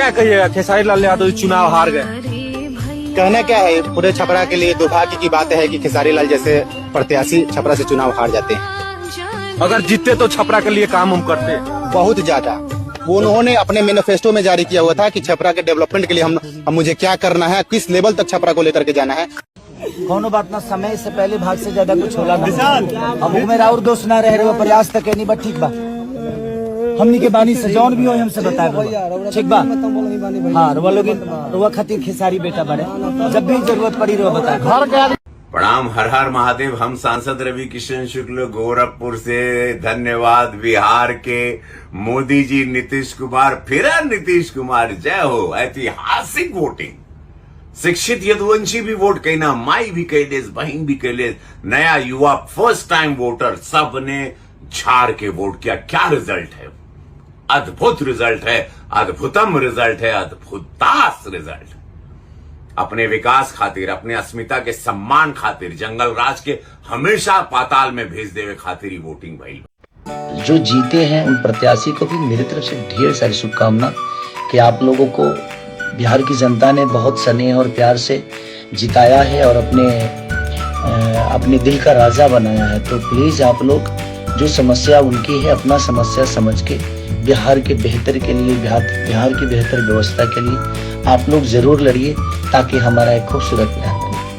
क्या कहिएगा, खेसारी लाल यादव चुनाव हार गए। कहना क्या है, पूरे छपरा के लिए दुर्भाग्य की बात है कि खेसारी लाल जैसे प्रत्याशी छपरा से चुनाव हार जाते हैं। अगर जीतते तो छपरा के लिए काम हम करते। बहुत ज्यादा उन्होंने अपने मैनिफेस्टो में जारी किया हुआ था कि छपरा के डेवलपमेंट के लिए हम मुझे क्या करना है, किस लेवल तक छपरा को लेकर के जाना है। कोनो बात ना, समय से पहले भाग से ज्यादा कुछ होला ना। अब मेरा और दोस्त ना रहे वो प्रयास तक नहीं, बट ठीक बा, हमनी के बानी से जौन भी हो हमसे बताए, ठीक बा। हाँ, रुआ लोग रुआ खातिर खेसारी बेटा बड़े, जब भी जरूरत पड़ी रुआ बताए। घर प्रणाम, हर हर महादेव। हम सांसद रवि किशन शुक्ल गोरखपुर से, धन्यवाद। बिहार के मोदी जी, नीतीश कुमार, फिर नीतीश कुमार, जय हो। ऐतिहासिक वोटिंग, शिक्षित यदुवंशी भी वोट कहना, माई भी कहले, बहन भी कहले, नया युवा, फर्स्ट टाइम वोटर, सब ने झाड़ के वोट किया। क्या रिजल्ट है, अद्भुत रिजल्ट है, अद्भुतम रिजल्ट है, अद्भुतास रिजल्ट। अपने विकास खातिर, अपने अस्मिता के सम्मान खातिर, जंगल राज के हमेशा पाताल में भेज देवे खातिर ही वोटिंग भइल। जो जीते हैं उन प्रत्याशी को भी मेरी तरफ से ढेर सारी शुभकामना कि आप लोगों को बिहार की जनता ने बहुत स्नेह और प्यार से जिताया है और अपने दिल का राजा बनाया है। तो प्लीज आप लोग, जो समस्या उनकी है, अपना समस्या समझ के बिहार के बेहतर के लिए, बिहार की बेहतर व्यवस्था के लिए आप लोग जरूर लड़िए, ताकि हमारा एक खूबसूरत बिहार